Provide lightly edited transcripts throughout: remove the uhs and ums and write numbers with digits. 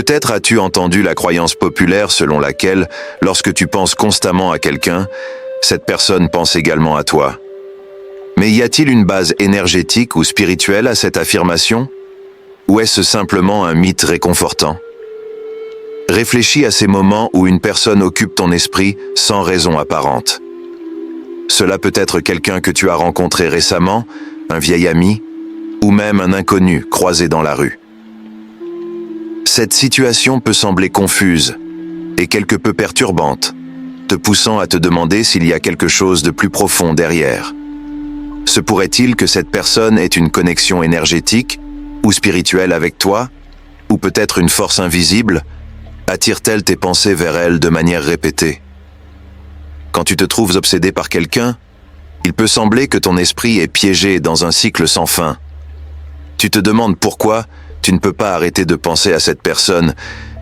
Peut-être as-tu entendu la croyance populaire selon laquelle, lorsque tu penses constamment à quelqu'un, cette personne pense également à toi. Mais y a-t-il une base énergétique ou spirituelle à cette affirmation? Ou est-ce simplement un mythe réconfortant? Réfléchis à ces moments où une personne occupe ton esprit sans raison apparente. Cela peut être quelqu'un que tu as rencontré récemment, un vieil ami, ou même un inconnu croisé dans la rue. Cette situation peut sembler confuse et quelque peu perturbante, te poussant à te demander s'il y a quelque chose de plus profond derrière. Se pourrait-il que cette personne ait une connexion énergétique ou spirituelle avec toi, ou peut-être une force invisible? Attire-t-elle tes pensées vers elle de manière répétée? Quand tu te trouves obsédé par quelqu'un, il peut sembler que ton esprit est piégé dans un cycle sans fin. Tu te demandes pourquoi tu ne peux pas arrêter de penser à cette personne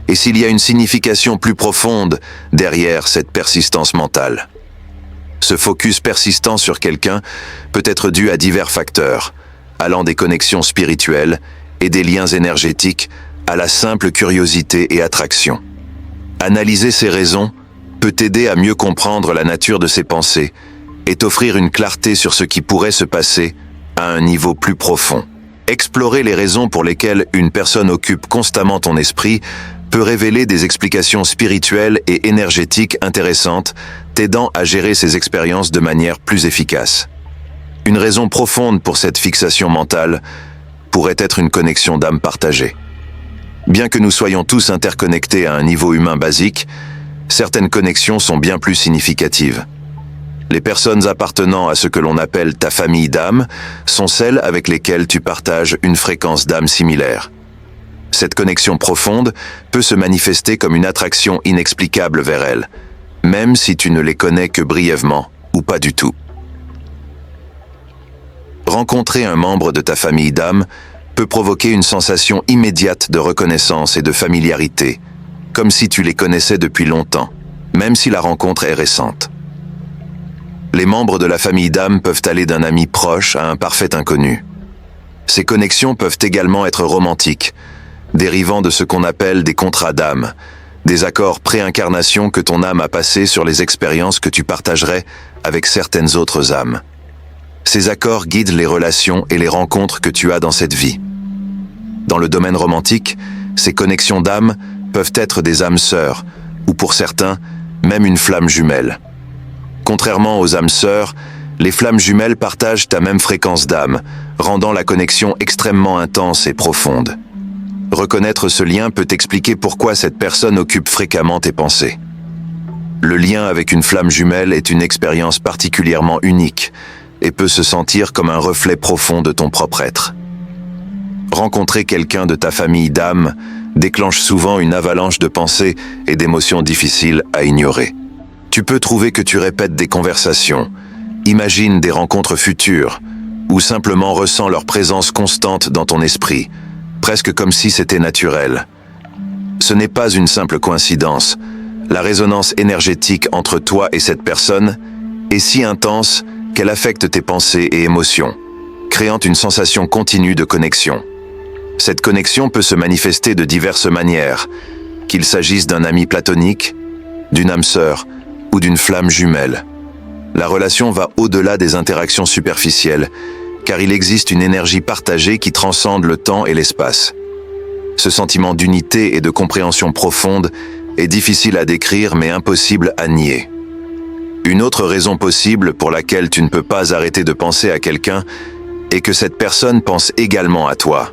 et s'il y a une signification plus profonde derrière cette persistance mentale. Ce focus persistant sur quelqu'un peut être dû à divers facteurs, allant des connexions spirituelles et des liens énergétiques à la simple curiosité et attraction. Analyser ces raisons peut t'aider à mieux comprendre la nature de ces pensées et t'offrir une clarté sur ce qui pourrait se passer à un niveau plus profond. Explorer les raisons pour lesquelles une personne occupe constamment ton esprit peut révéler des explications spirituelles et énergétiques intéressantes, t'aidant à gérer ces expériences de manière plus efficace. Une raison profonde pour cette fixation mentale pourrait être une connexion d'âme partagée. Bien que nous soyons tous interconnectés à un niveau humain basique, certaines connexions sont bien plus significatives. Les personnes appartenant à ce que l'on appelle ta famille d'âme sont celles avec lesquelles tu partages une fréquence d'âme similaire. Cette connexion profonde peut se manifester comme une attraction inexplicable vers elles, même si tu ne les connais que brièvement ou pas du tout. Rencontrer un membre de ta famille d'âme peut provoquer une sensation immédiate de reconnaissance et de familiarité, comme si tu les connaissais depuis longtemps, même si la rencontre est récente. Les membres de la famille d'âme peuvent aller d'un ami proche à un parfait inconnu. Ces connexions peuvent également être romantiques, dérivant de ce qu'on appelle des contrats d'âme, des accords pré-incarnation que ton âme a passés sur les expériences que tu partagerais avec certaines autres âmes. Ces accords guident les relations et les rencontres que tu as dans cette vie. Dans le domaine romantique, ces connexions d'âme peuvent être des âmes sœurs, ou pour certains, même une flamme jumelle. Contrairement aux âmes sœurs, les flammes jumelles partagent ta même fréquence d'âme, rendant la connexion extrêmement intense et profonde. Reconnaître ce lien peut expliquer pourquoi cette personne occupe fréquemment tes pensées. Le lien avec une flamme jumelle est une expérience particulièrement unique et peut se sentir comme un reflet profond de ton propre être. Rencontrer quelqu'un de ta famille d'âme déclenche souvent une avalanche de pensées et d'émotions difficiles à ignorer. Tu peux trouver que tu répètes des conversations, imagines des rencontres futures, ou simplement ressens leur présence constante dans ton esprit, presque comme si c'était naturel. Ce n'est pas une simple coïncidence. La résonance énergétique entre toi et cette personne est si intense qu'elle affecte tes pensées et émotions, créant une sensation continue de connexion. Cette connexion peut se manifester de diverses manières, qu'il s'agisse d'un ami platonique, d'une âme sœur ou d'une flamme jumelle. La relation va au-delà des interactions superficielles, car il existe une énergie partagée qui transcende le temps et l'espace. Ce sentiment d'unité et de compréhension profonde est difficile à décrire mais impossible à nier. Une autre raison possible pour laquelle tu ne peux pas arrêter de penser à quelqu'un est que cette personne pense également à toi.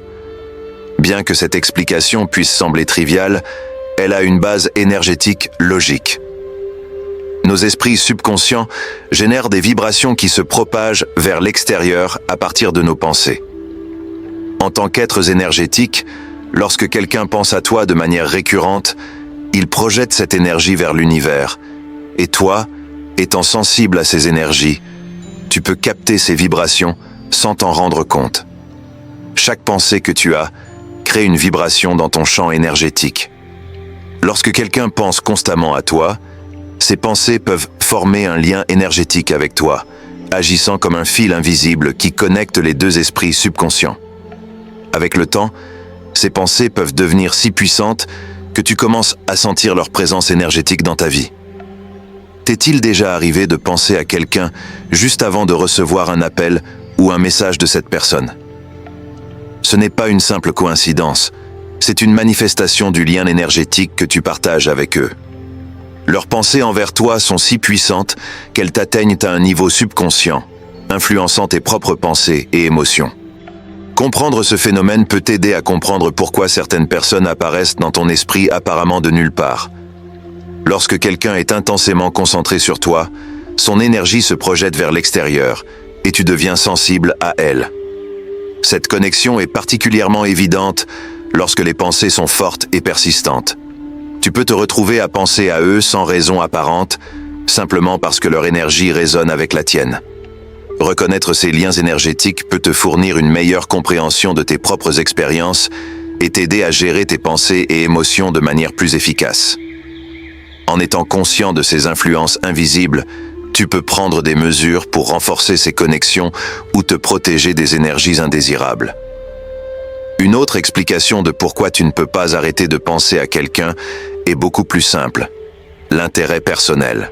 Bien que cette explication puisse sembler triviale, elle a une base énergétique logique. Nos esprits subconscients génèrent des vibrations qui se propagent vers l'extérieur à partir de nos pensées. En tant qu'êtres énergétiques, lorsque quelqu'un pense à toi de manière récurrente, il projette cette énergie vers l'univers. Et toi, étant sensible à ces énergies, tu peux capter ces vibrations sans t'en rendre compte. Chaque pensée que tu as crée une vibration dans ton champ énergétique. Lorsque quelqu'un pense constamment à toi, ces pensées peuvent former un lien énergétique avec toi, agissant comme un fil invisible qui connecte les deux esprits subconscients. Avec le temps, ces pensées peuvent devenir si puissantes que tu commences à sentir leur présence énergétique dans ta vie. T'est-il déjà arrivé de penser à quelqu'un juste avant de recevoir un appel ou un message de cette personne? Ce n'est pas une simple coïncidence, c'est une manifestation du lien énergétique que tu partages avec eux. Leurs pensées envers toi sont si puissantes qu'elles t'atteignent à un niveau subconscient, influençant tes propres pensées et émotions. Comprendre ce phénomène peut t'aider à comprendre pourquoi certaines personnes apparaissent dans ton esprit apparemment de nulle part. Lorsque quelqu'un est intensément concentré sur toi, son énergie se projette vers l'extérieur et tu deviens sensible à elle. Cette connexion est particulièrement évidente lorsque les pensées sont fortes et persistantes. Tu peux te retrouver à penser à eux sans raison apparente, simplement parce que leur énergie résonne avec la tienne. Reconnaître ces liens énergétiques peut te fournir une meilleure compréhension de tes propres expériences et t'aider à gérer tes pensées et émotions de manière plus efficace. En étant conscient de ces influences invisibles, tu peux prendre des mesures pour renforcer ces connexions ou te protéger des énergies indésirables. Une autre explication de pourquoi tu ne peux pas arrêter de penser à quelqu'un est beaucoup plus simple: l'intérêt personnel.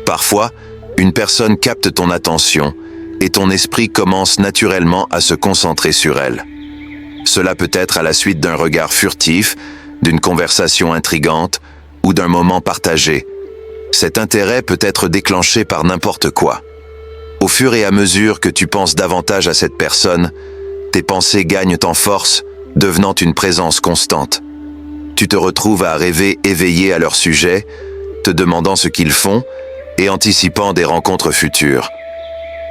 Parfois, une personne capte ton attention et ton esprit commence naturellement à se concentrer sur elle. Cela peut être à la suite d'un regard furtif, d'une conversation intrigante ou d'un moment partagé. Cet intérêt peut être déclenché par n'importe quoi. Au fur et à mesure que tu penses davantage à cette personne, tes pensées gagnent en force, devenant une présence constante. Tu te retrouves à rêver éveillé à leur sujet, te demandant ce qu'ils font et anticipant des rencontres futures.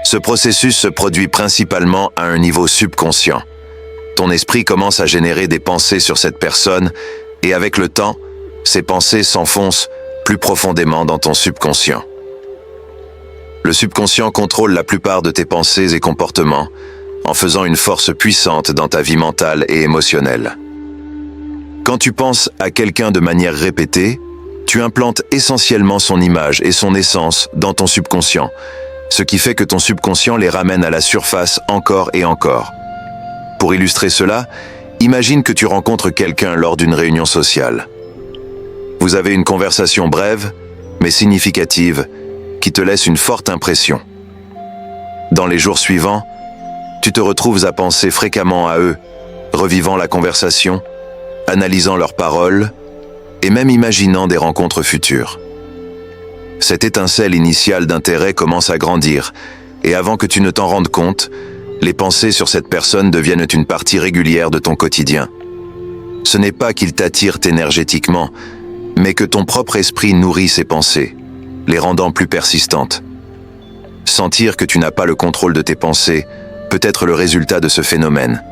Ce processus se produit principalement à un niveau subconscient. Ton esprit commence à générer des pensées sur cette personne et avec le temps, ces pensées s'enfoncent plus profondément dans ton subconscient. Le subconscient contrôle la plupart de tes pensées et comportements, en faisant une force puissante dans ta vie mentale et émotionnelle. Quand tu penses à quelqu'un de manière répétée, tu implantes essentiellement son image et son essence dans ton subconscient, ce qui fait que ton subconscient les ramène à la surface encore et encore. Pour illustrer cela, imagine que tu rencontres quelqu'un lors d'une réunion sociale. Vous avez une conversation brève, mais significative, qui te laisse une forte impression. Dans les jours suivants, tu te retrouves à penser fréquemment à eux, revivant la conversation, analysant leurs paroles et même imaginant des rencontres futures. Cette étincelle initiale d'intérêt commence à grandir et avant que tu ne t'en rendes compte, les pensées sur cette personne deviennent une partie régulière de ton quotidien. Ce n'est pas qu'ils t'attirent énergétiquement, mais que ton propre esprit nourrit ces pensées, les rendant plus persistantes. Sentir que tu n'as pas le contrôle de tes pensées peut être le résultat de ce phénomène.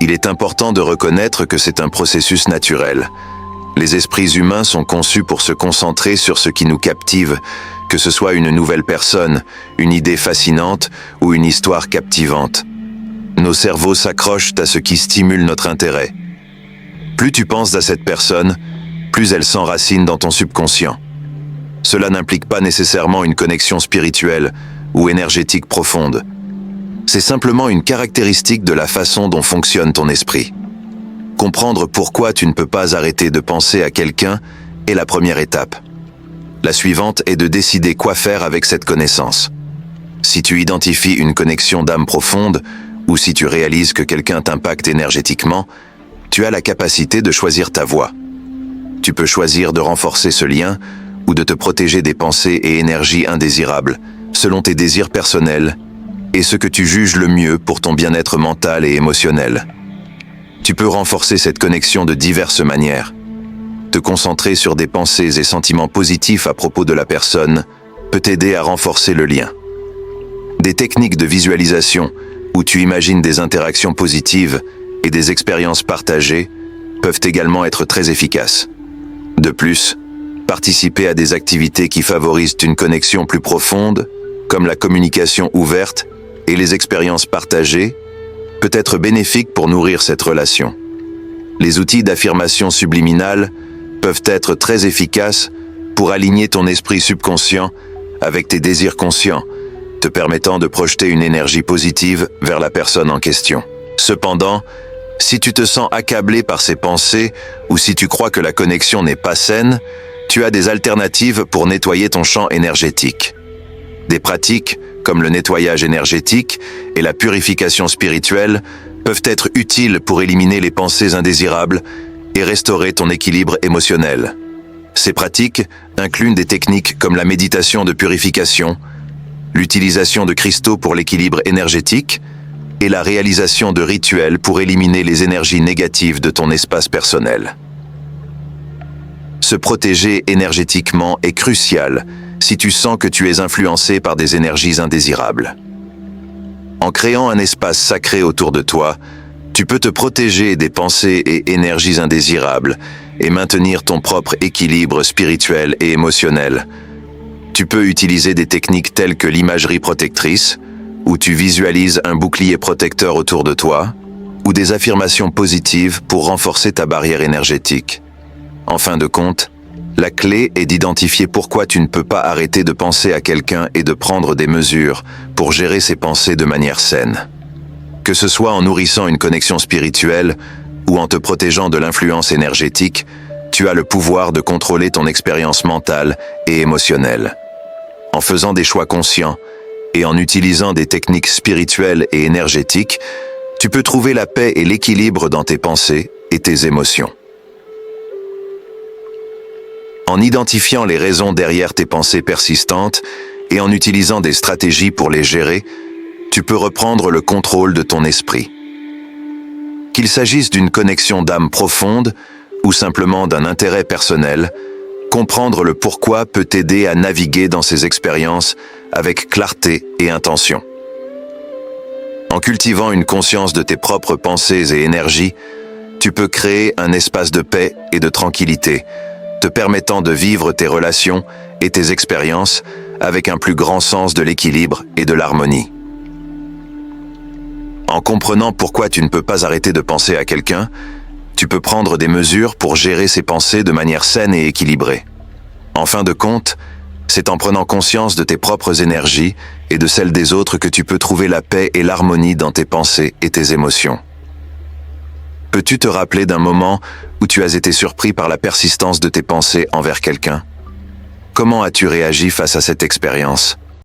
Il est important de reconnaître que c'est un processus naturel. Les esprits humains sont conçus pour se concentrer sur ce qui nous captive, que ce soit une nouvelle personne, une idée fascinante ou une histoire captivante. Nos cerveaux s'accrochent à ce qui stimule notre intérêt. Plus tu penses à cette personne, plus elle s'enracine dans ton subconscient. Cela n'implique pas nécessairement une connexion spirituelle ou énergétique profonde. C'est simplement une caractéristique de la façon dont fonctionne ton esprit. Comprendre pourquoi tu ne peux pas arrêter de penser à quelqu'un est la première étape. La suivante est de décider quoi faire avec cette connaissance. Si tu identifies une connexion d'âme profonde, ou si tu réalises que quelqu'un t'impacte énergétiquement, tu as la capacité de choisir ta voie. Tu peux choisir de renforcer ce lien ou de te protéger des pensées et énergies indésirables, selon tes désirs personnels et ce que tu juges le mieux pour ton bien-être mental et émotionnel. Tu peux renforcer cette connexion de diverses manières. Te concentrer sur des pensées et sentiments positifs à propos de la personne peut t'aider à renforcer le lien. Des techniques de visualisation où tu imagines des interactions positives et des expériences partagées peuvent également être très efficaces. De plus, participer à des activités qui favorisent une connexion plus profonde, comme la communication ouverte et les expériences partagées, peut être bénéfique pour nourrir cette relation. Les outils d'affirmation subliminale peuvent être très efficaces pour aligner ton esprit subconscient avec tes désirs conscients, te permettant de projeter une énergie positive vers la personne en question. Cependant, Si tu te sens accablé par ces pensées ou si tu crois que la connexion n'est pas saine, tu as des alternatives pour nettoyer ton champ énergétique. Des pratiques, comme le nettoyage énergétique et la purification spirituelle, peuvent être utiles pour éliminer les pensées indésirables et restaurer ton équilibre émotionnel. Ces pratiques incluent des techniques comme la méditation de purification, l'utilisation de cristaux pour l'équilibre énergétique et la réalisation de rituels pour éliminer les énergies négatives de ton espace personnel. Se protéger énergétiquement est crucial si tu sens que tu es influencé par des énergies indésirables. En créant un espace sacré autour de toi, tu peux te protéger des pensées et énergies indésirables et maintenir ton propre équilibre spirituel et émotionnel. Tu peux utiliser des techniques telles que l'imagerie protectrice, où tu visualises un bouclier protecteur autour de toi, ou des affirmations positives pour renforcer ta barrière énergétique. En fin de compte, la clé est d'identifier pourquoi tu ne peux pas arrêter de penser à quelqu'un et de prendre des mesures pour gérer ces pensées de manière saine. Que ce soit en nourrissant une connexion spirituelle ou en te protégeant de l'influence énergétique, tu as le pouvoir de contrôler ton expérience mentale et émotionnelle. En faisant des choix conscients et en utilisant des techniques spirituelles et énergétiques, tu peux trouver la paix et l'équilibre dans tes pensées et tes émotions. En identifiant les raisons derrière tes pensées persistantes et en utilisant des stratégies pour les gérer, tu peux reprendre le contrôle de ton esprit. Qu'il s'agisse d'une connexion d'âme profonde ou simplement d'un intérêt personnel, comprendre le pourquoi peut t'aider à naviguer dans ces expériences avec clarté et intention. En cultivant une conscience de tes propres pensées et énergies, tu peux créer un espace de paix et de tranquillité, te permettant de vivre tes relations et tes expériences avec un plus grand sens de l'équilibre et de l'harmonie. En comprenant pourquoi tu ne peux pas arrêter de penser à quelqu'un, tu peux prendre des mesures pour gérer ces pensées de manière saine et équilibrée. En fin de compte, c'est en prenant conscience de tes propres énergies et de celles des autres que tu peux trouver la paix et l'harmonie dans tes pensées et tes émotions. Peux-tu te rappeler d'un moment où tu as été surpris par la persistance de tes pensées envers quelqu'un? Comment as-tu réagi face à cette expérience?